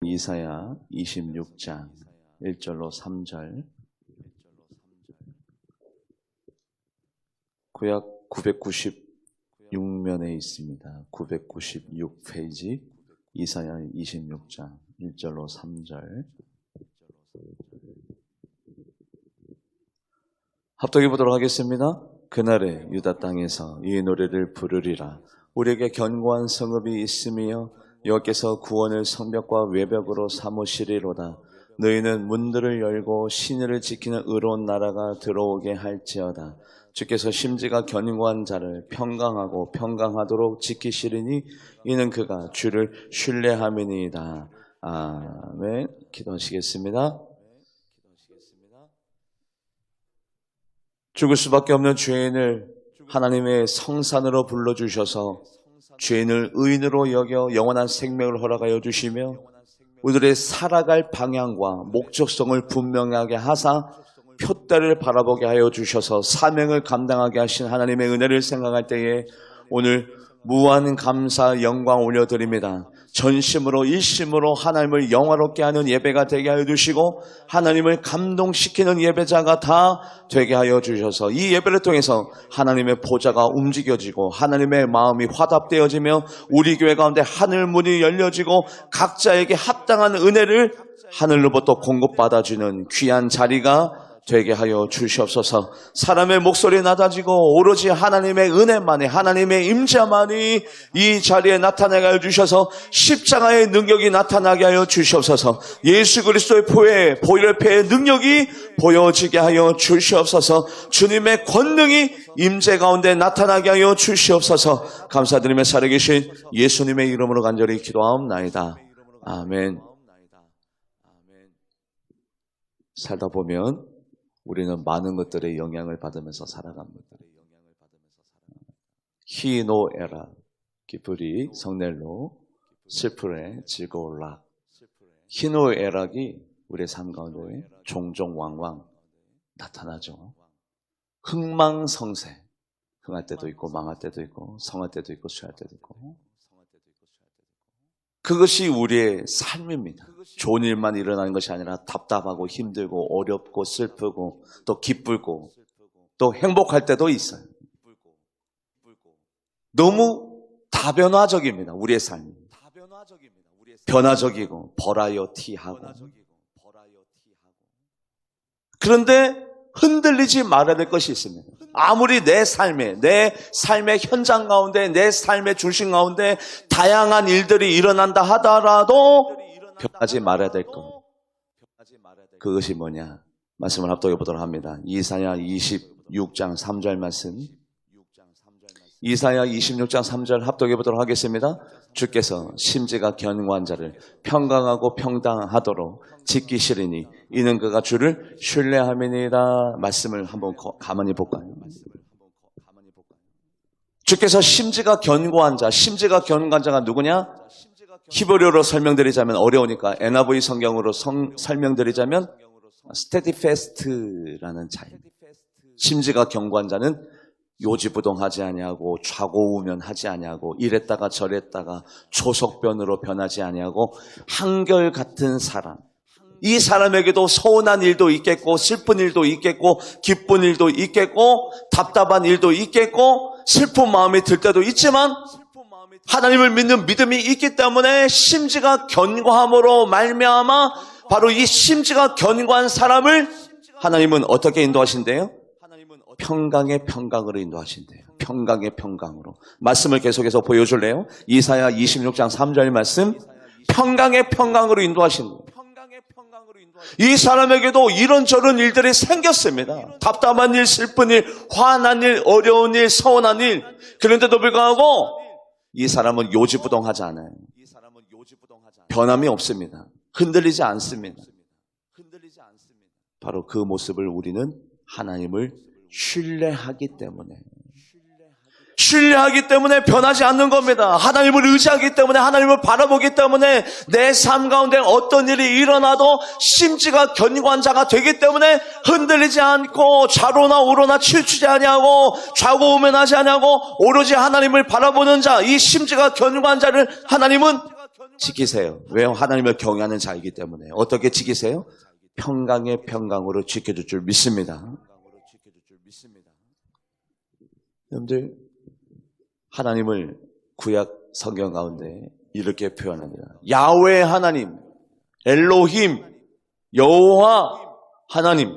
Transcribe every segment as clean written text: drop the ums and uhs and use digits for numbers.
이사야 26장 1절로 3절. 구약 996면에 있습니다. 996페이지 이사야 26장 1절로 3절. 합독해 보도록 하겠습니다. 그날에 유다 땅에서 이 노래를 부르리라. 우리에게 견고한 성읍이 있으며 여호와께서 구원을 성벽과 외벽으로 삼으시리로다. 너희는 문들을 열고 시내를 지키는 의로운 나라가 들어오게 할지어다. 주께서 심지가 견고한 자를 평강하고 평강하도록 지키시리니 이는 그가 주를 신뢰함이니이다. 아멘. 기도하시겠습니다. 죽을 수밖에 없는 죄인을 하나님의 성산으로 불러주셔서 죄인을 의인으로 여겨 영원한 생명을 허락하여 주시며 우리들의 살아갈 방향과 목적성을 분명하게 하사 표대를 바라보게 하여 주셔서 사명을 감당하게 하신 하나님의 은혜를 생각할 때에 오늘 무한 감사 영광 올려드립니다. 전심으로 일심으로 하나님을 영화롭게 하는 예배가 되게 하여 주시고 하나님을 감동시키는 예배자가 다 되게 하여 주셔서 이 예배를 통해서 하나님의 보좌가 움직여지고 하나님의 마음이 화답되어지며 우리 교회 가운데 하늘문이 열려지고 각자에게 합당한 은혜를 하늘로부터 공급받아주는 귀한 자리가 되게 하여 주시옵소서. 사람의 목소리 낮아지고 오로지 하나님의 은혜만이, 하나님의 임재만이 이 자리에 나타나게 하여 주셔서 십자가의 능력이 나타나게 하여 주시옵소서. 예수 그리스도의 보혈패의 능력이 보여지게 하여 주시옵소서. 주님의 권능이 임재 가운데 나타나게 하여 주시옵소서. 감사드리며 살아계신 예수님의 이름으로 간절히 기도하옵나이다. 아멘. 살다 보면 우리는 많은 것들의 영향을 받으면서 살아갑니다. 히노에라, 기쁘리, 성넬로, 슬프레, 즐거울락. 히노에락이 우리의 삶 가운데 종종 왕왕 나타나죠. 흥망성쇠, 흥할 때도 있고 망할 때도 있고 성할 때도 있고 취할 때도 있고. 그것이 우리의 삶입니다. 좋은 일만 일어나는 것이 아니라 답답하고 힘들고 어렵고 슬프고 또 기쁘고 또 행복할 때도 있어요. 너무 다변화적입니다. 우리의 삶이. 변화적이고 버라이어티하고. 그런데 흔들리지 말아야 될 것이 있습니다. 아무리 내 삶의 현장 가운데, 내 삶의 중심 가운데 다양한 일들이 일어난다 하더라도 변하지 말아야 될 것. 그것이 뭐냐? 말씀을 합독해 보도록 합니다. 이사야 26장 3절 말씀. 이사야 26장 3절 합독해 보도록 하겠습니다. 주께서 심지가 견고한 자를 평강하고 평당하도록 지키시리니 이는 그가 주를 신뢰함이니이다. 말씀을 한번 가만히 볼까요? 주께서 심지가 견고한 자, 심지가 견고한 자가 누구냐? 히브리어로 설명드리자면 어려우니까 NIV 성경으로 설명드리자면 steadfast라는 차이. 심지가 견고한 자는 요지부동하지 아니하고 좌고우면하지 아니하고 이랬다가 저랬다가 조석변으로 변하지 아니하고 한결같은 사람. 이 사람에게도 서운한 일도 있겠고 슬픈 일도 있겠고 기쁜 일도 있겠고 답답한 일도 있겠고 슬픈 마음이 들 때도 있지만 하나님을 믿는 믿음이 있기 때문에 심지가 견고함으로 말미암아 바로 이 심지가 견고한 사람을 하나님은 어떻게 인도하신대요? 평강의 평강으로 인도하신대요. 평강의 평강으로. 말씀을 계속해서 보여줄래요? 이사야 26장 3절 말씀. 평강의 평강으로 인도하신대요. 이 사람에게도 이런저런 일들이 생겼습니다. 답답한 일, 슬픈 일, 화난 일, 어려운 일, 서운한 일. 그런데도 불구하고 이 사람은 요지부동하지 않아요. 변함이 없습니다. 흔들리지 않습니다. 바로 그 모습을 우리는 하나님을 신뢰하기 때문에 변하지 않는 겁니다. 하나님을 의지하기 때문에, 하나님을 바라보기 때문에 내 삶 가운데 어떤 일이 일어나도 심지가 견고한 자가 되기 때문에 흔들리지 않고 좌로나 우로나 치우치지 아니하고 좌고우면하지 아니하고 오로지 하나님을 바라보는 자, 이 심지가 견고한 자를 하나님은 지키세요. 왜요? 하나님을 경외하는 자이기 때문에. 어떻게 지키세요? 평강의 평강으로 지켜줄 줄 믿습니다. 여러분들, 하나님을 구약 성경 가운데 이렇게 표현합니다. 야훼 하나님, 엘로힘, 여호와 하나님.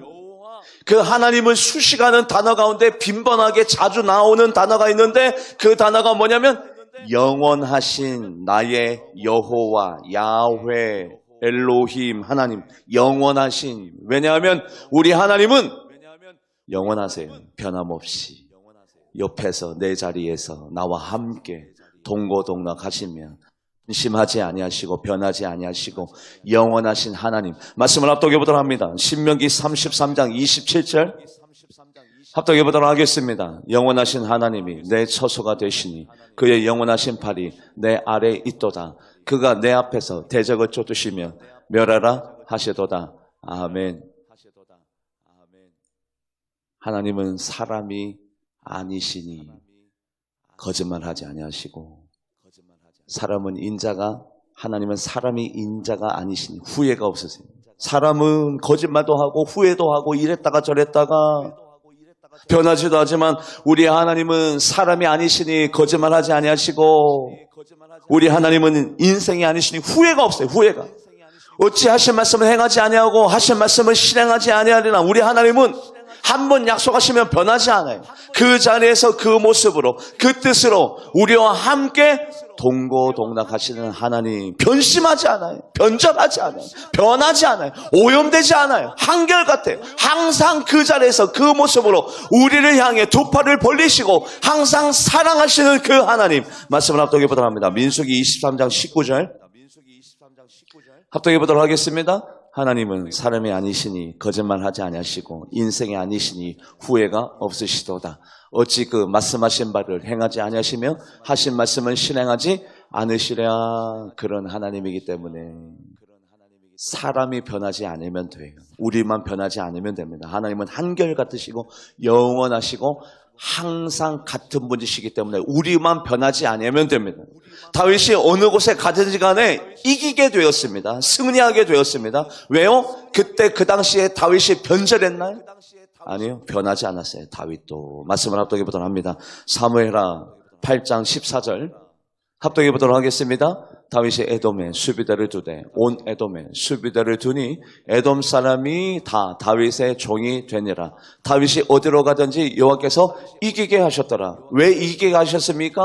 그 하나님을 수식하는 단어 가운데 빈번하게 자주 나오는 단어가 있는데 그 단어가 뭐냐면 영원하신 나의 여호와, 야훼, 엘로힘 하나님. 영원하신. 왜냐하면 우리 하나님은 영원하세요. 변함없이 옆에서 내 자리에서 나와 함께 동고동락 하시며 심하지 아니하시고 변하지 아니하시고 영원하신 하나님. 말씀을 합독해 보도록 합니다. 신명기 33장 27절 합독해 보도록 하겠습니다. 영원하신 하나님이 내 처소가 되시니 그의 영원하신 팔이 내 아래에 있도다. 그가 내 앞에서 대적을 쫓으시며 멸하라 하시도다. 아멘. 하나님은 사람이 아니시니 거짓말하지 아니하시고 사람은 인자가 하나님은 사람이 인자가 아니시니 후회가 없으세요. 사람은 거짓말도 하고 후회도 하고 이랬다가 저랬다가 변하지도 하지만 우리 하나님은 사람이 아니시니 거짓말하지 아니하시고 우리 하나님은 인생이 아니시니 후회가 없어요. 후회가. 어찌 하신 말씀을 행하지 아니하고 하신 말씀을 실행하지 아니하리나. 우리 하나님은 한 번 약속하시면 변하지 않아요. 그 자리에서 그 모습으로 그 뜻으로 우리와 함께 동고동락하시는 하나님. 변심하지 않아요. 변절하지 않아요. 변하지 않아요. 오염되지 않아요. 한결같아요. 항상 그 자리에서 그 모습으로 우리를 향해 두 팔을 벌리시고 항상 사랑하시는 그 하나님. 말씀을 합독해 보도록 합니다. 민수기 23장 19절 합독해 보도록 하겠습니다. 하나님은 사람이 아니시니 거짓말하지 아니하시고 인생이 아니시니 후회가 없으시도다. 어찌 그 말씀하신 바를 행하지 아니하시며 하신 말씀을 실행하지 않으시랴. 그런 하나님이기 때문에 사람이 변하지 않으면 돼요. 우리만 변하지 않으면 됩니다. 하나님은 한결같으시고 영원하시고 항상 같은 분이시기 때문에 우리만 변하지 않으면 됩니다. 다윗이 어느 곳에 가든지 간에 이기게 되었습니다. 승리하게 되었습니다. 왜요? 그때 그 당시에 다윗이 변절했나요? 아니요. 변하지 않았어요. 다윗도. 말씀을 합독해 보도록 합니다. 사무엘하 8장 14절 합독해 보도록 하겠습니다. 다윗이 에돔에 수비대를 두되 온 에돔에 수비대를 두니 에돔 사람이 다 다윗의 종이 되니라. 다윗이 어디로 가든지 여호와께서 이기게 하셨더라. 왜 이기게 하셨습니까?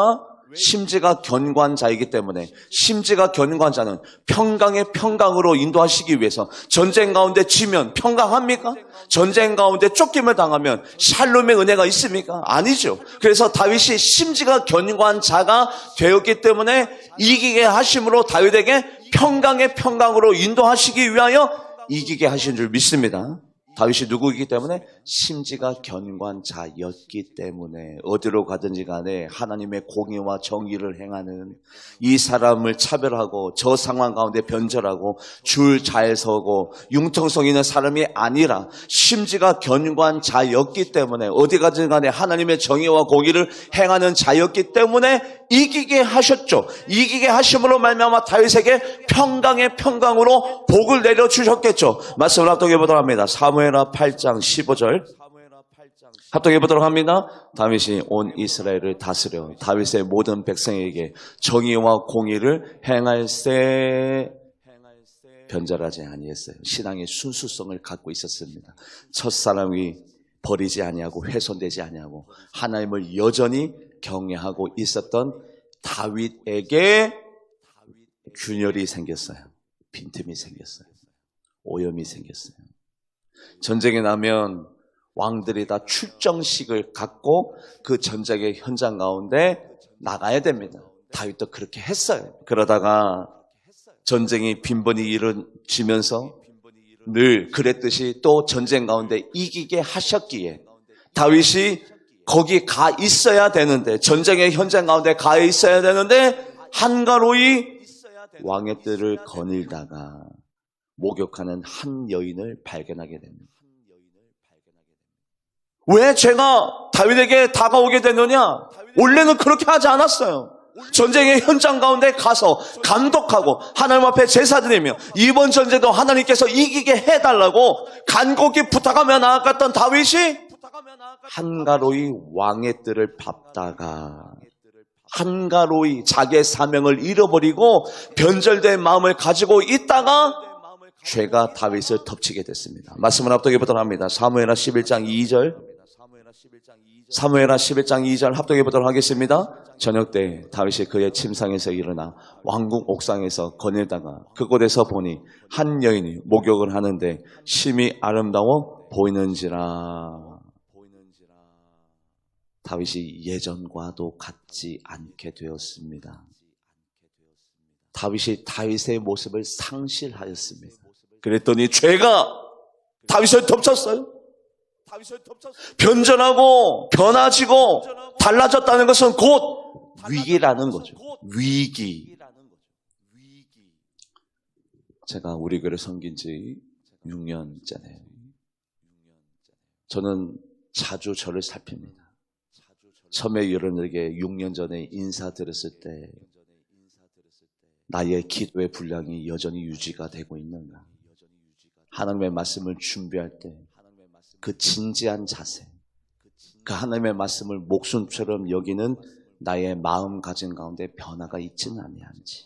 심지가 견고한 자이기 때문에. 심지가 견고한 자는 평강의 평강으로 인도하시기 위해서. 전쟁 가운데 지면 평강합니까? 전쟁 가운데 쫓김을 당하면 샬롬의 은혜가 있습니까? 아니죠. 그래서 다윗이 심지가 견고한 자가 되었기 때문에 이기게 하심으로 다윗에게 평강의 평강으로 인도하시기 위하여 이기게 하신 줄 믿습니다. 다윗이 누구이기 때문에? 심지가 견고한 자였기 때문에 어디로 가든지 간에 하나님의 공의와 정의를 행하는 이 사람을 차별하고 저 상황 가운데 변절하고 줄 잘 서고 융통성 있는 사람이 아니라 심지가 견고한 자였기 때문에 어디 가든지 간에 하나님의 정의와 공의를 행하는 자였기 때문에 이기게 하셨죠. 이기게 하심으로 말미암아 다윗에게 평강의 평강으로 복을 내려주셨겠죠. 말씀을 합독해 보도록 합니다. 사무엘하 8장 15절 합독해 보도록 합니다. 다윗이 온 이스라엘을 다스려 다윗의 모든 백성에게 정의와 공의를 행할세. 변절하지 아니했어요. 신앙의 순수성을 갖고 있었습니다. 첫사랑이 버리지 아니하고 훼손되지 아니하고 하나님을 여전히 경외하고 있었던 다윗에게 균열이 생겼어요. 빈틈이 생겼어요. 오염이 생겼어요. 전쟁이 나면 왕들이 다 출정식을 갖고 그 전쟁의 현장 가운데 나가야 됩니다. 다윗도 그렇게 했어요. 그러다가 전쟁이 빈번히 이루어지면서 늘 그랬듯이 또 전쟁 가운데 이기게 하셨기에 다윗이 거기 가 있어야 되는데, 전쟁의 현장 가운데 가 있어야 되는데 한가로이 왕의 뜰을 거닐다가 목욕하는 한 여인을 발견하게 됩니다. 왜 제가 다윗에게 다가오게 되느냐? 원래는 그렇게 하지 않았어요. 전쟁의 현장 가운데 가서 감독하고 하나님 앞에 제사 드리며 이번 전쟁도 하나님께서 이기게 해달라고 간곡히 부탁하며 나아갔던 다윗이 한가로이 왕의 뜰을 밟다가 한가로이 자기의 사명을 잃어버리고 변절된 마음을 가지고 있다가 죄가 다윗을 덮치게 됐습니다. 말씀을 합독해 보도록 합니다. 사무엘하 11장 2절, 사무엘하 11장 2절 합독해 보도록 하겠습니다. 저녁 때 다윗이 그의 침상에서 일어나 왕궁 옥상에서 거닐다가 그곳에서 보니 한 여인이 목욕을 하는데 심히 아름다워 보이는지라. 다윗이 예전과도 같지 않게 되었습니다. 다윗이 다윗의 모습을 상실하였습니다. 그랬더니 죄가 다윗을 덮쳤어요. 변전하고 변화지고 달라졌다는 것은 곧 위기라는 거죠. 위기. 제가 우리 교회 섬긴 지 6년째네요. 저는 자주 저를 살핍니다. 처음에 여러분에게 6년 전에 인사드렸을 때 나의 기도의 분량이 여전히 유지가 되고 있는가? 하나님의 말씀을 준비할 때 그 진지한 자세, 그 하나님의 말씀을 목숨처럼 여기는 나의 마음가짐 가운데 변화가 있지는 아니한지,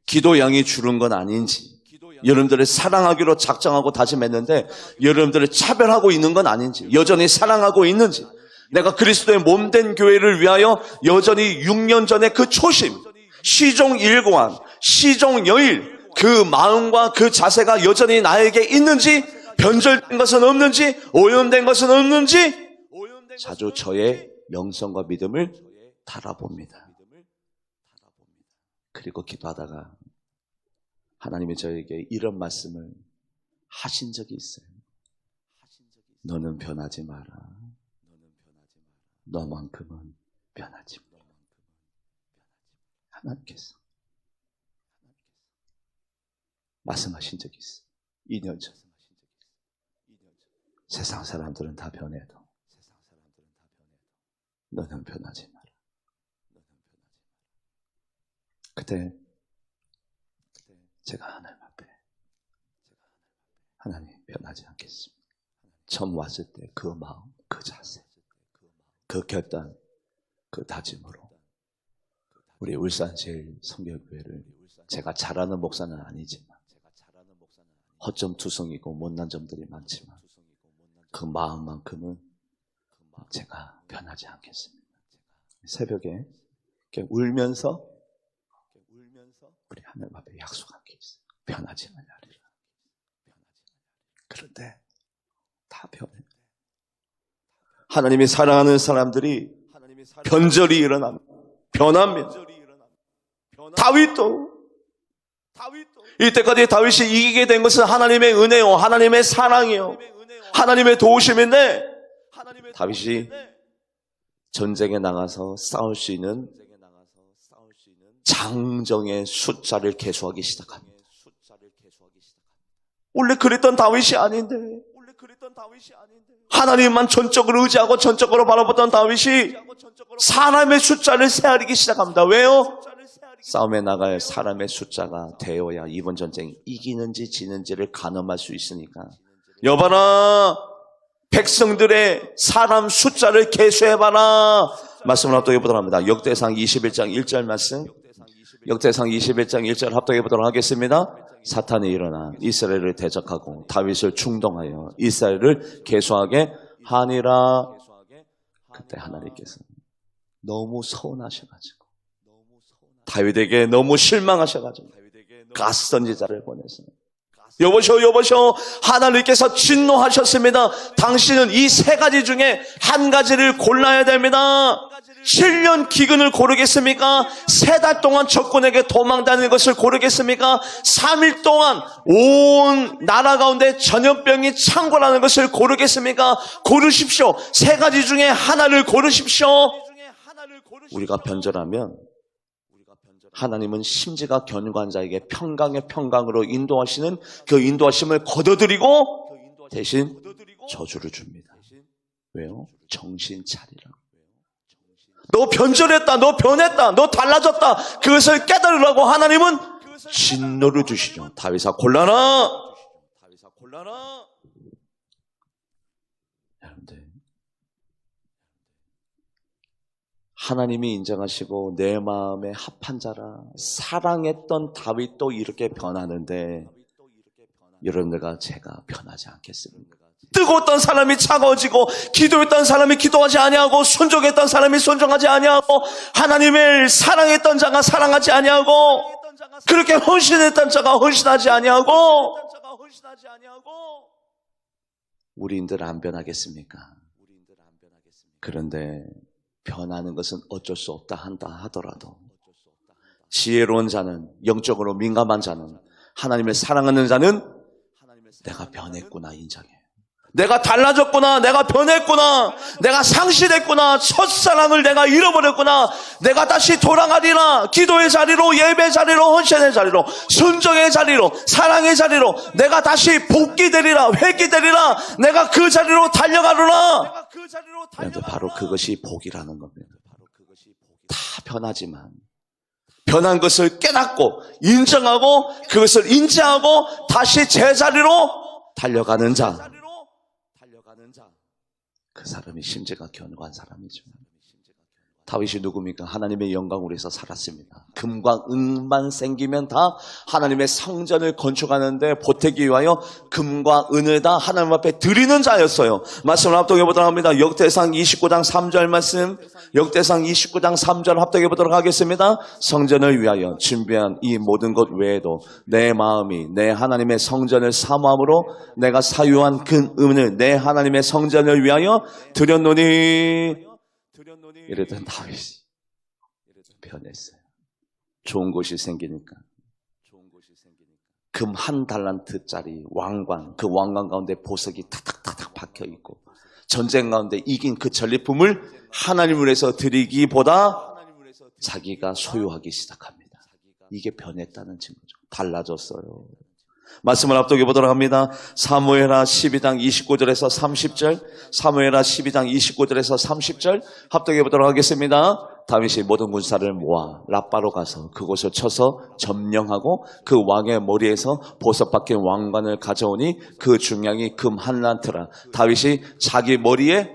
기도 양이 줄은 건 아닌지, 여러분들을 사랑하기로 작정하고 다짐했는데 여러분들을 차별하고 있는 건 아닌지, 여전히 사랑하고 있는지, 내가 그리스도의 몸된 교회를 위하여 여전히 6년 전에 그 초심, 시종일관, 시종여일, 그 마음과 그 자세가 여전히 나에게 있는지, 변절된 것은 없는지, 오염된 것은 없는지 자주 저의 영성과 믿음을 달아봅니다. 그리고 기도하다가 하나님이 저에게 이런 말씀을 하신 적이 있어요. 너는 변하지 마라. 너만큼은 변하지 마라. 하나님께서 말씀하신 적이 있어요. 2년 전. 세상 사람들은 다 변해도 너는 변하지 마라. 그때 제가 하나님 앞에 하나님 변하지 않겠습니다. 처음 왔을 때 그 마음, 그 자세, 그 결단, 그 다짐으로 우리 울산제일성결교회를 제가 잘하는 목사는 아니지만 허점투성이고 못난 점들이 많지만 그 마음만큼은 제가 변하지 않겠습니다. 새벽에 이렇게 울면서 우리 하나님 앞에 약속한 게 있어요. 변하지 않으리라. 그런데 다 변해. 하나님이 사랑하는 사람들이 변절이 일어납니다. 변합니다. 다윗도 이때까지 다윗이 이기게 된 것은 하나님의 은혜요, 하나님의 사랑이요, 하나님의 도우심인데 다윗이 전쟁에 나가서 싸울 수 있는 장정의 숫자를 계수하기 시작합니다. 원래 그랬던 다윗이 아닌데, 하나님만 전적으로 의지하고 전적으로 바라보던 다윗이 사람의 숫자를 세아리기 시작합니다. 왜요? 싸움에 나갈 사람의 숫자가 되어야 이번 전쟁 이기는지 지는지를 가늠할 수 있으니까, 여봐라, 백성들의 사람 숫자를 계수해봐라. 말씀을 합독해 보도록 합니다. 역대상 21장 1절 말씀, 역대상 21장 1절 합독해 보도록 하겠습니다. 사탄이 일어나 이스라엘을 대적하고 다윗을 충동하여 이스라엘을 계수하게 하니라. 그때 하나님께서 너무 서운하셔가지고, 다윗에게 너무 실망하셔가지고 가스 선지자를 보내서, 여보셔, 하나님께서 진노하셨습니다. 당신은 이 세 가지 중에 한 가지를 골라야 됩니다. 7년 기근을 고르겠습니까? 3달 동안 적군에게 도망다니는 것을 고르겠습니까? 3일 동안 온 나라 가운데 전염병이 창궐하는 것을 고르겠습니까? 고르십시오. 3가지 중에 하나를 고르십시오. 우리가 변절하면 하나님은 심지가 견고한 자에게 평강의 평강으로 인도하시는 그 인도하심을 거둬들이고 대신 저주를 줍니다. 왜요? 정신 차리라. 너 변절했다, 너 변했다, 너 달라졌다. 그것을 깨달으라고 하나님은 진노를 주시죠. 다윗아 곤란하. 여러분들, 하나님이 인정하시고 내 마음에 합한 자라 사랑했던 다윗도 이렇게 변하는데 여러분들과 제가 변하지 않겠습니까? 뜨거웠던 사람이 차가워지고 기도했던 사람이 기도하지 아니하고 순종했던 사람이 순종하지 아니하고 하나님을 사랑했던 자가 사랑하지 아니하고 그렇게 헌신했던 자가 헌신하지 아니하고 우리인들 안 변하겠습니까? 그런데 변하는 것은 어쩔 수 없다 한다 하더라도 지혜로운 자는, 영적으로 민감한 자는, 하나님을 사랑하는 자는 내가 변했구나 인정해요. 내가 달라졌구나, 내가 변했구나, 내가 상실했구나, 첫사랑을 내가 잃어버렸구나, 내가 다시 돌아가리라. 기도의 자리로, 예배 자리로, 헌신의 자리로, 순종의 자리로, 사랑의 자리로 내가 다시 복귀되리라, 회귀되리라. 내가 그 자리로 달려가리라. 그런데 바로 그것이 복이라는 겁니다. 다 변하지만 변한 것을 깨닫고 인정하고 그것을 인지하고 다시 제자리로 달려가는 자, 그 사람이 심지가 견고한 사람이죠. 다윗이 누굽니까? 하나님의 영광으로 해서 살았습니다. 금과 은만 생기면 다 하나님의 성전을 건축하는데 보태기 위하여 금과 은을 다 하나님 앞에 드리는 자였어요. 말씀을 합독해 보도록 합니다. 역대상 29장 3절 말씀, 역대상 29장 3절 합독해 보도록 하겠습니다. 성전을 위하여 준비한 이 모든 것 외에도 내 마음이 내 하나님의 성전을 사모함으로 내가 사유한 그 은을 내 하나님의 성전을 위하여 드렸노니. 이랬던 다윗이 변했어요. 좋은 곳이 생기니까 금 1달란트짜리 왕관, 그 왕관 가운데 보석이 타닥타닥 박혀있고 전쟁 가운데 이긴 그 전리품을 하나님을 위해서 드리기보다 자기가 소유하기 시작합니다. 이게 변했다는 증거죠. 달라졌어요. 말씀을 합독해 보도록 합니다. 사무엘하 12장 29절에서 30절, 사무엘하 12장 29절에서 30절 합독해 보도록 하겠습니다. 다윗이 모든 군사를 모아 라빠로 가서 그곳을 쳐서 점령하고 그 왕의 머리에서 보석 박힌 왕관을 가져오니 그 중량이 금 1란트라. 다윗이 자기 머리에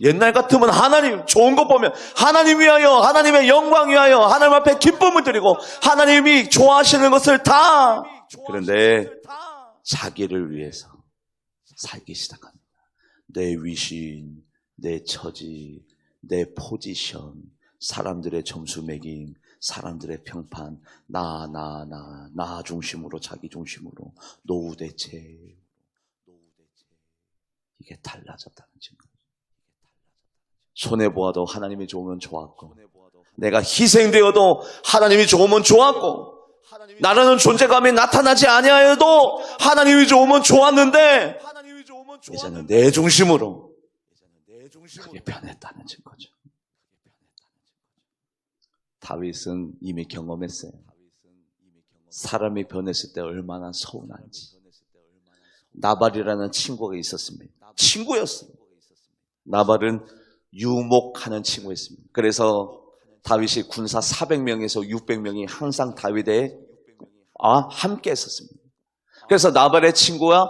옛날 같으면 하나님 좋은 거 보면 하나님 위하여, 하나님의 영광 위하여 하나님 앞에 기쁨을 드리고 하나님이 좋아하시는 것을 다, 그런데 자기를 위해서 살기 시작합니다. 내 위신, 내 처지, 내 포지션, 사람들의 점수 매김, 사람들의 평판, 나 중심으로, 자기 중심으로, 노후대체. 이게 달라졌다는 증거. 손해보아도 하나님이 좋으면 좋았고, 내가 희생되어도 하나님이 좋으면 좋았고, 나라는 존재감이 나타나지 아니하여도 하나님이 좋으면 좋았는데 이제는 내 중심으로 그게 변했다는 증거죠. 다윗은 이미 경험했어요. 사람이 변했을 때 얼마나 서운한지. 나발이라는 친구가 있었습니다. 친구였어요. 나발은 유목하는 친구였습니다. 그래서 다윗이 군사 400명에서 600명이 항상 다윗에 함께 했었습니다. 그래서 나발의 친구가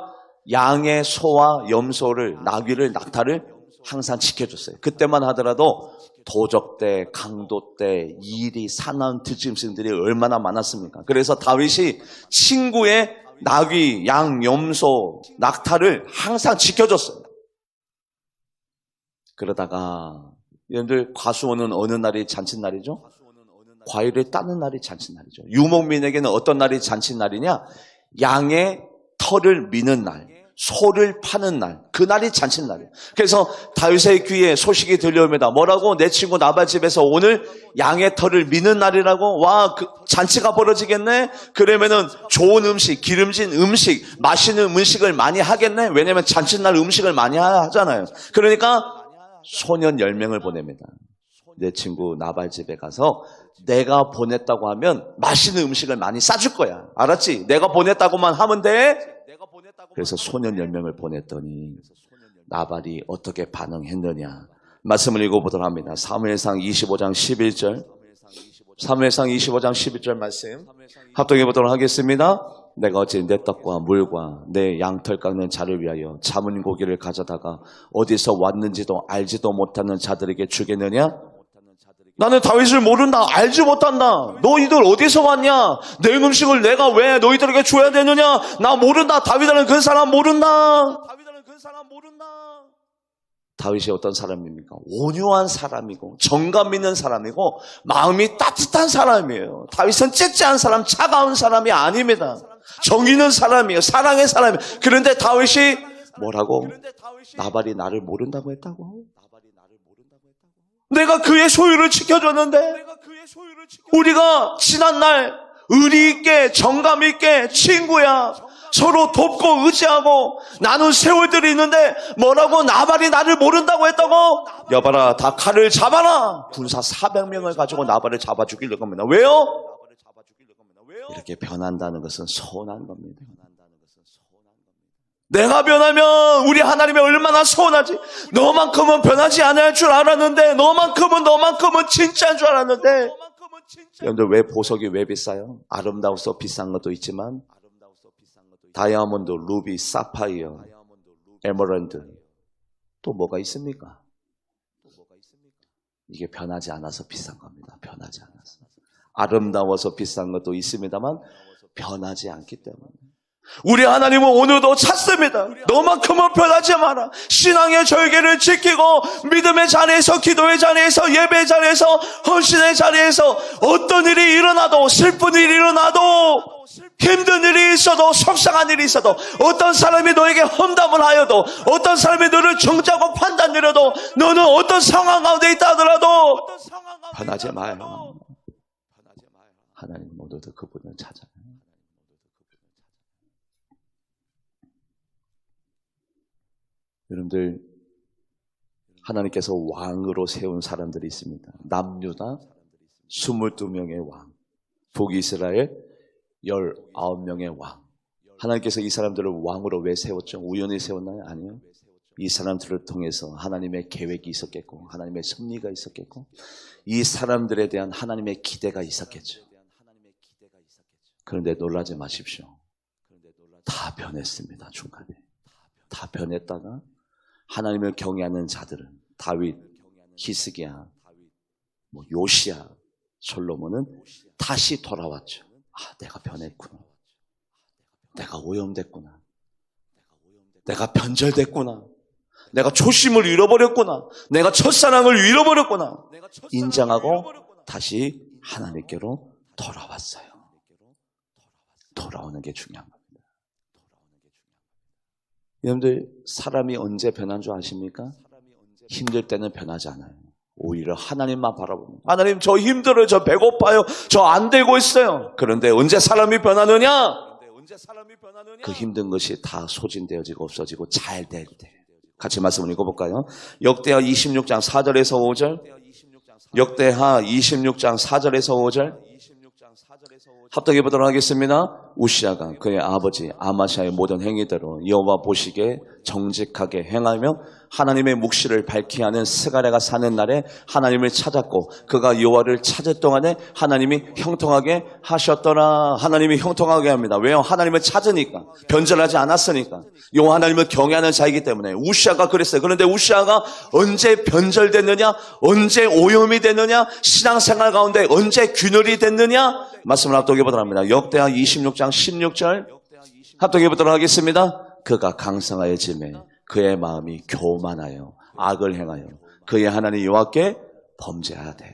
양의 소와 염소를, 나귀를, 낙타를 항상 지켜줬어요. 그때만 하더라도 도적대, 강도대, 이리, 사나운 들짐승들이 얼마나 많았습니까? 그래서 다윗이 친구의 나귀, 양, 염소, 낙타를 항상 지켜줬어요. 그러다가 여러분들 과수원은 어느 날이 잔칫날이죠? 과일을 따는 날이 잔칫날이죠. 유목민에게는 어떤 날이 잔칫날이냐? 양의 털을 미는 날, 소를 파는 날, 그 날이 잔칫날이에요. 그래서 다윗의 귀에 소식이 들려옵니다. 뭐라고? 내 친구 나발 집에서 오늘 양의 털을 미는 날이라고? 와, 그 잔치가 벌어지겠네? 그러면은 좋은 음식, 기름진 음식, 맛있는 음식을 많이 하겠네? 왜냐면 잔칫날 음식을 많이 하잖아요. 그러니까 소년 10명을 보냅니다. 내 친구 나발 집에 가서 내가 보냈다고 하면 맛있는 음식을 많이 싸줄 거야. 알았지? 내가 보냈다고만 하면 돼? 그래서 소년 10명을 보냈더니 나발이 어떻게 반응했느냐? 말씀을 읽어보도록 합니다. 사무엘상 25장 11절. 사무엘상 25장 11절 말씀 합독해 보도록 하겠습니다. 내가 어찌 내 떡과 물과 내 양털 깎는 자를 위하여 잡은 고기를 가져다가 어디서 왔는지도 알지도 못하는 자들에게 주겠느냐? 나는 다윗을 모른다. 알지 못한다. 너희들 어디서 왔냐? 내 음식을 내가 왜 너희들에게 줘야 되느냐? 나 모른다. 다윗은 그 사람 모른다. 다윗이 어떤 사람입니까? 온유한 사람이고 정감 있는 사람이고 마음이 따뜻한 사람이에요. 다윗은 째째한 사람, 차가운 사람이 아닙니다. 정 있는 사람이에요. 사랑의 사람이에요. 그런데 다윗이 뭐라고? 나발이 나를 모른다고 했다고? 내가 그의 소유를 지켜줬는데 우리가 지난날 의리 있게 정감 있게 친구야 서로 돕고 의지하고 나눈 세월들이 있는데 뭐라고? 나발이 나를 모른다고 했다고? 여봐라, 다 칼을 잡아라. 군사 400명을 가지고 나발을 잡아 죽이려고 합니다. 왜요? 이렇게 변한다는 것은 서운한 겁니다. 내가 변하면 우리 하나님이 얼마나 서운하지. 너만큼은 변하지 않을 줄 알았는데, 너만큼은 진짜인 줄 알았는데. 여러분들 왜 보석이 왜 비싸요? 아름다워서 비싼 것도 있지만 다이아몬드, 루비, 사파이어, 에메랄드 또 뭐가 있습니까? 이게 변하지 않아서 비싼 겁니다. 변하지 않아서. 아름다워서 비싼 것도 있습니다만 변하지 않기 때문에. 우리 하나님은 오늘도 찾습니다. 너만큼은 변하지 마라. 신앙의 절개를 지키고 믿음의 자리에서, 기도의 자리에서, 예배의 자리에서, 헌신의 자리에서 어떤 일이 일어나도, 슬픈 일이 일어나도, 힘든 일이 있어도, 속상한 일이 있어도, 어떤 사람이 너에게 험담을 하여도, 어떤 사람이 너를 정죄하고 판단 내려도, 너는 어떤 상황 가운데 있다 하더라도 변하지 마요. 하나님 모두도 그분을 찾아요. 여러분들, 하나님께서 왕으로 세운 사람들이 있습니다. 남유다 22명의 왕, 북이스라엘 19명의 왕. 하나님께서 이 사람들을 왕으로 왜 세웠죠? 우연히 세웠나요? 아니요. 이 사람들을 통해서 하나님의 계획이 있었겠고, 하나님의 섭리가 있었겠고, 이 사람들에 대한 하나님의 기대가 있었겠죠. 그런데 놀라지 마십시오. 다 변했습니다. 중간에 다 변했다가 하나님을 경외하는 자들은 다윗, 히스기야, 요시야, 솔로몬은 다시 돌아왔죠. 아, 내가 변했구나. 내가 오염됐구나. 내가 변절됐구나. 내가 초심을 잃어버렸구나. 내가 첫사랑을 잃어버렸구나. 인정하고 다시 하나님께로 돌아왔어요. 돌아오는 게 중요한 겁니다. 여러분들, 사람이 언제 변한 줄 아십니까? 힘들 때는 변하지 않아요. 오히려 하나님만 바라보면, 하나님 저 힘들어요, 저 배고파요, 저 안 되고 있어요. 그런데 언제 사람이 변하느냐? 그 힘든 것이 다 소진되어지고 없어지고 잘 될 때. 같이 말씀을 읽어볼까요? 역대하 26장 4절에서 5절. 역대하 26장 4절에서 5절. 합독해 보도록 하겠습니다. 우시아가 그의 아버지 아마시아의 모든 행위대로 여호와 보시기에 정직하게 행하며 하나님의 묵시를 밝히 하는 스가랴가 사는 날에 하나님을 찾았고 그가 여호와를 찾을 동안에 하나님이 형통하게 하셨더라. 하나님이 형통하게 합니다. 왜요? 하나님을 찾으니까, 변절하지 않았으니까. 여호와 하나님을 경외하는 자이기 때문에. 우시아가 그랬어요. 그런데 우시아가 언제 변절됐느냐? 언제 오염이 됐느냐? 신앙생활 가운데 언제 균열이 됐느냐? 말씀을 합독해 보도록 합니다. 역대하 26장 16절 합독해 보도록 하겠습니다. 그가 강성하여짐에 그의 마음이 교만하여 악을 행하여 그의 하나님 여호와께 범죄하되.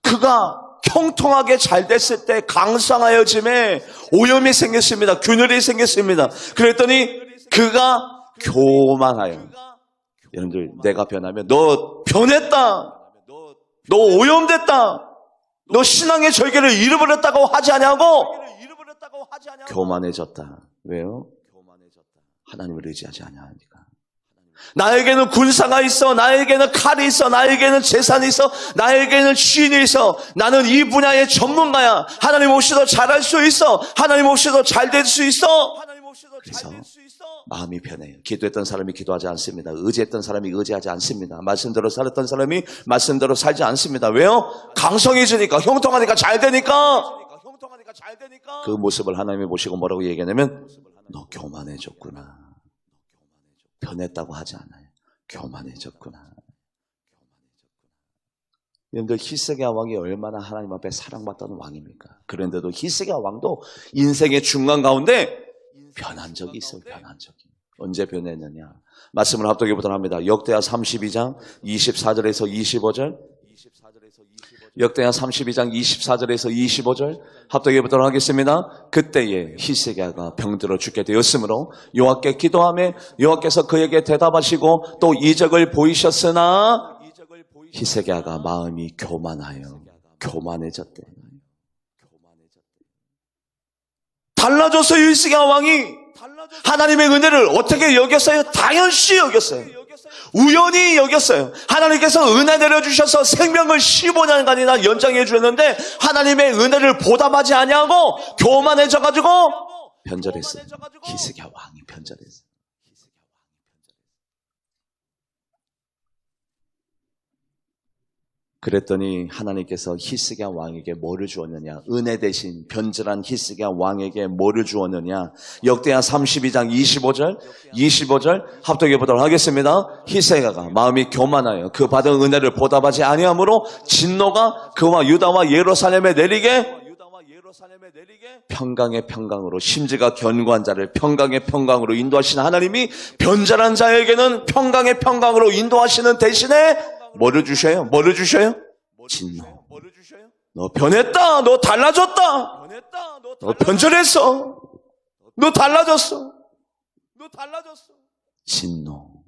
그가 형통하게 잘 됐을 때 강성하여짐에 오염이 생겼습니다. 균열이 생겼습니다. 그랬더니 그가 교만하여. 여러분들, 내가 변하면 너 변했다, 너 오염됐다, 너 신앙의 절개를 잃어버렸다고 하지 않냐고? 교만해졌다. 왜요? 하나님을 의지하지 않냐니까. 나에게는 군사가 있어, 나에게는 칼이 있어, 나에게는 재산이 있어, 나에게는 지인이 있어, 나는 이 분야의 전문가야, 하나님 없이도 잘할 수 있어, 하나님 없이도 잘 될 수 있어. 그래서 마음이 변해요. 기도했던 사람이 기도하지 않습니다. 의지했던 사람이 의지하지 않습니다. 말씀대로 살았던 사람이 말씀대로 살지 않습니다. 왜요? 강성해지니까, 형통하니까, 잘 되니까. 그 모습을 하나님이 보시고 뭐라고 얘기하냐면 너 교만해졌구나. 변했다고 하지 않아요. 교만해졌구나. 여러분들 히스기야 왕이 얼마나 하나님 앞에 사랑받던 왕입니까? 그런데도 히스기야 왕도 인생의 중간 가운데 변한 적이 있어요. 변한 적이. 언제 변했느냐? 말씀을 합독해 보도록 합니다. 역대하 32장 24절에서 25절. 역대하 32장 24절에서 25절 합독해 보도록 하겠습니다. 그때에 히스기야가 병들어 죽게 되었으므로 여호와께 기도하며 여호와께서 그에게 대답하시고 또 이적을 보이셨으나 히스기야가 마음이 교만하여 교만해졌대. 달라졌어요. 히스기야 왕이 하나님의 은혜를 어떻게 여겼어요? 당연시 여겼어요. 우연히 여겼어요. 하나님께서 은혜 내려주셔서 생명을 15년간이나 연장해 주셨는데 하나님의 은혜를 보답하지 아니하고 교만해져가지고 변절했어요. 히스기야 왕이 변절했어요. 그랬더니 하나님께서 히스기야 왕에게 뭐를 주었느냐? 은혜 대신 변절한 히스기야 왕에게 뭐를 주었느냐? 역대하 32장 25절 합독해 보도록 하겠습니다. 히스기야가 마음이 교만하여 그 받은 은혜를 보답하지 아니하므로 진노가 그와 유다와 예루살렘에 내리게 평강의 평강으로 심지가 견고한 자를 평강의 평강으로 인도하시는 하나님이 변절한 자에게는 평강의 평강으로 인도하시는 대신에 뭐를 주셔요? 뭐를 주셔요? 진노. 너 변했다. 너 달라졌다. 너 변절했어. 너 달라졌어. 진노.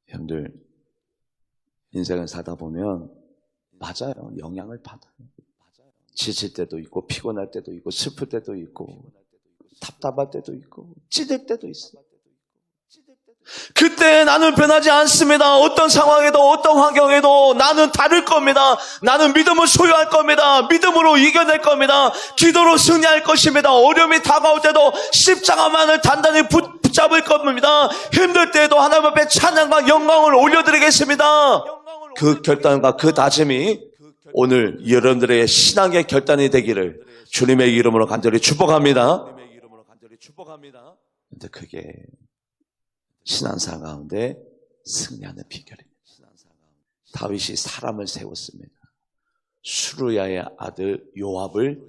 여러분들 인생을 사다 보면 맞아요. 영향을 받아요. 지칠 때도 있고 피곤할 때도 있고 슬플 때도 있고 답답할 때도 있고 찌들 때도 있어요. 그때 나는 변하지 않습니다. 어떤 상황에도 어떤 환경에도 나는 다를 겁니다. 나는 믿음을 소유할 겁니다. 믿음으로 이겨낼 겁니다. 기도로 승리할 것입니다. 어려움이 다가올 때도 십자가만을 단단히 붙잡을 겁니다. 힘들 때에도 하나님 앞에 찬양과 영광을 올려드리겠습니다. 그 결단과 그 다짐이 오늘 여러분들의 신앙의 결단이 되기를 주님의 이름으로 간절히 축복합니다. 근데 그게 신앙사 가운데 승리하는 비결입니다. 다윗이 사람을 세웠습니다. 수르야의 아들 요압을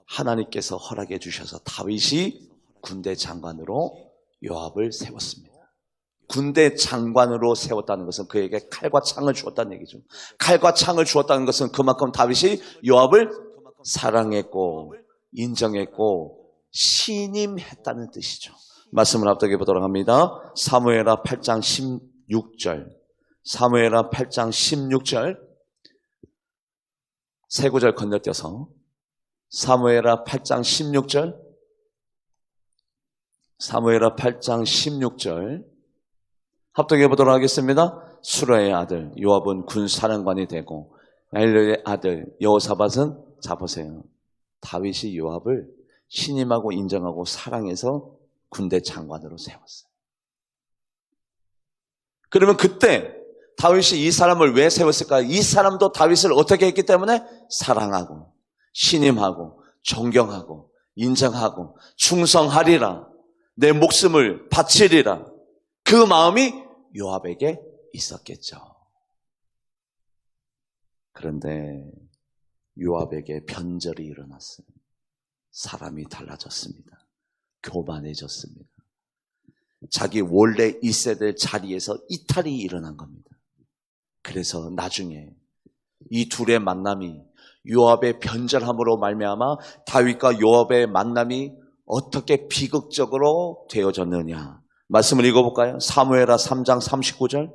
하나님께서 허락해 주셔서 다윗이 군대 장관으로 요압을 세웠습니다. 군대 장관으로 세웠다는 것은 그에게 칼과 창을 주었다는 얘기죠. 칼과 창을 주었다는 것은 그만큼 다윗이 요압을 사랑했고 인정했고 신임했다는 뜻이죠. 말씀을 합독해 보도록 합니다. 사무엘하 8장 16절. 사무엘하 8장 16절. 세 구절 건너뛰어서 사무엘하 8장 16절. 사무엘하 8장 16절. 합독해 보도록 하겠습니다. 수라의 아들 요압은 군사령관이 되고 엘리의 아들 여호사밧은 자 보세요. 다윗이 요압을 신임하고 인정하고 사랑해서 군대 장관으로 세웠어요. 그러면 그때 다윗이 이 사람을 왜 세웠을까요? 이 사람도 다윗을 어떻게 했기 때문에 사랑하고 신임하고 존경하고 인정하고 충성하리라 내 목숨을 바치리라 그 마음이 요압에게 있었겠죠. 그런데 요압에게 변절이 일어났어요. 사람이 달라졌습니다. 교만해졌습니다. 자기 원래 있어야 될 자리에서 이탈이 일어난 겁니다. 그래서 나중에 이 둘의 만남이 요압의 변절함으로 말미암아 다윗과 요압의 만남이 어떻게 비극적으로 되어졌느냐. 말씀을 읽어볼까요? 사무엘하 3장 39절.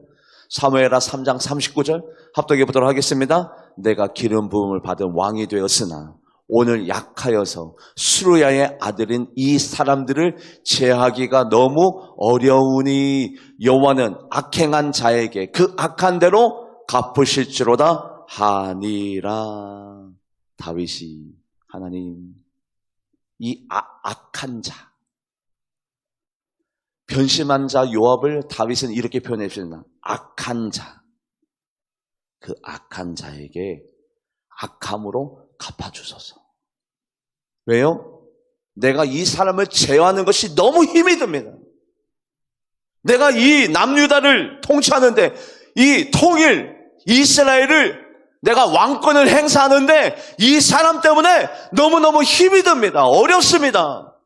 사무엘하 3장 39절 합독해 보도록 하겠습니다. 내가 기름 부음을 받은 왕이 되었으나 오늘 약하여서 수르야의 아들인 이 사람들을 제하기가 너무 어려우니 여호와는 악행한 자에게 그 악한 대로 갚으실지로다 하니라. 다윗이 하나님 이 악한 자, 변심한 자 요압을 다윗은 이렇게 표현했습니다. 악한 자. 그 악한 자에게 악함으로 갚아주소서. 왜요? 내가 이 사람을 제어하는 것이 너무 힘이 듭니다. 내가 이 남유다를 통치하는데 이 통일 이스라엘을 내가 왕권을 행사하는데 이 사람 때문에 너무너무 힘이 듭니다. 어렵습니다.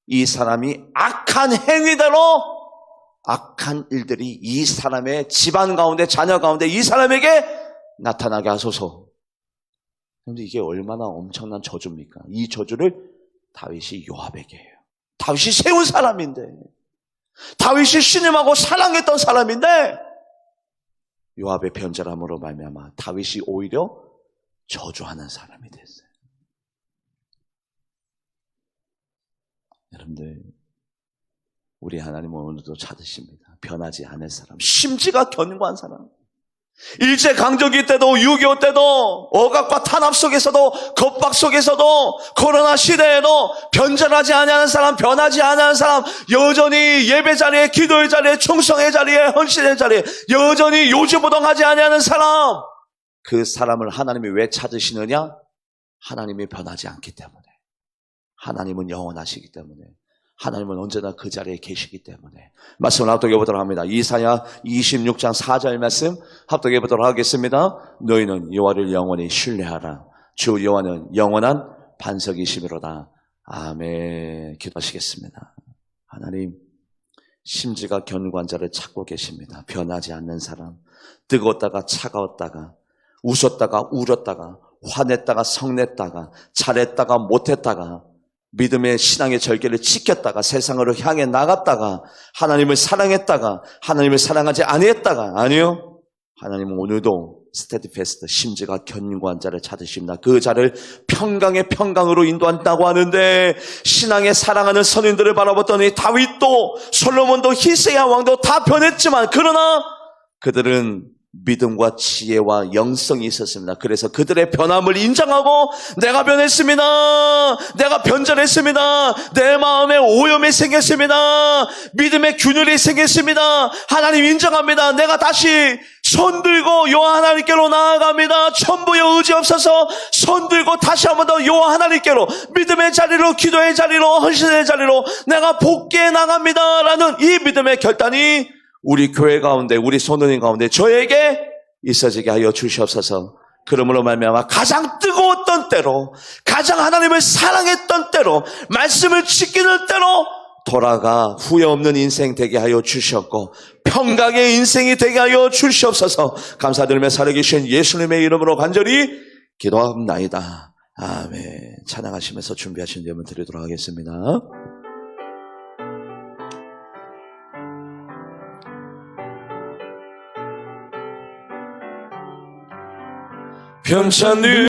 이 사람이 악한 행위대로 악한 일들이 이 사람의 집안 가운데 자녀 가운데 이 사람에게 나타나게 하소서. 그런데 이게 얼마나 엄청난 저주입니까? 이 저주를 다윗이 요압에게 해요. 다윗이 세운 사람인데, 다윗이 신임하고 사랑했던 사람인데 요압의 변절함으로 말미암아 다윗이 오히려 저주하는 사람이 됐어요. 여러분들, 우리 하나님은 오늘도 찾으십니다. 변하지 않을 사람, 심지가 견고한 사람. 일제강점기 때도 6.25 때도 억압과 탄압 속에서도 겁박 속에서도 코로나 시대에도 변절하지 않는 사람, 변하지 않는 사람, 여전히 예배 자리에, 기도의 자리에, 충성의 자리에, 헌신의 자리에 여전히 요지부동하지 않는 사람, 그 사람을 하나님이 왜 찾으시느냐? 하나님이 변하지 않기 때문에, 하나님은 영원하시기 때문에, 하나님은 언제나 그 자리에 계시기 때문에. 말씀을 합독해 보도록 합니다. 이사야 26장 4절 말씀 합독해 보도록 하겠습니다. 너희는 여호와를 영원히 신뢰하라. 주 여호와는 영원한 반석이시미로다. 아멘. 기도하시겠습니다. 하나님, 심지가 견고한 자를 찾고 계십니다. 변하지 않는 사람, 뜨거웠다가 차가웠다가, 웃었다가 울었다가, 화냈다가 성냈다가, 잘했다가 못했다가, 믿음의 신앙의 절개를 지켰다가 세상으로 향해 나갔다가 하나님을 사랑했다가 하나님을 사랑하지 아니했다가, 아니요, 하나님은 오늘도 스테디패스트, 심지가 견고한 자를 찾으십니다. 그 자를 평강의 평강으로 인도한다고 하는데, 신앙에 사랑하는 선인들을 바라봤더니 다윗도 솔로몬도 히스기야 왕도 다 변했지만 그러나 그들은 믿음과 지혜와 영성이 있었습니다. 그래서 그들의 변함을 인정하고 내가 변했습니다. 내가 변절했습니다. 내 마음에 오염이 생겼습니다. 믿음의 균열이 생겼습니다. 하나님 인정합니다. 내가 다시 손 들고 여호와 하나님께로 나아갑니다. 천부여 의지 없어서 손 들고 다시 한번 더 여호와 하나님께로, 믿음의 자리로, 기도의 자리로, 헌신의 자리로 내가 복귀해 나갑니다 라는 이 믿음의 결단이 우리 교회 가운데, 우리 성도님 가운데 저에게 있어지게 하여 주시옵소서. 그러므로 말미암아 가장 뜨거웠던 때로, 가장 하나님을 사랑했던 때로, 말씀을 지키는 때로 돌아가 후회 없는 인생 되게 하여 주시옵고 평강의 인생이 되게 하여 주시옵소서. 감사드리며 살아계신 예수님의 이름으로 간절히 기도합나이다. 아멘. 찬양하시면서 준비하신 예물 드리도록 하겠습니다. 편찮는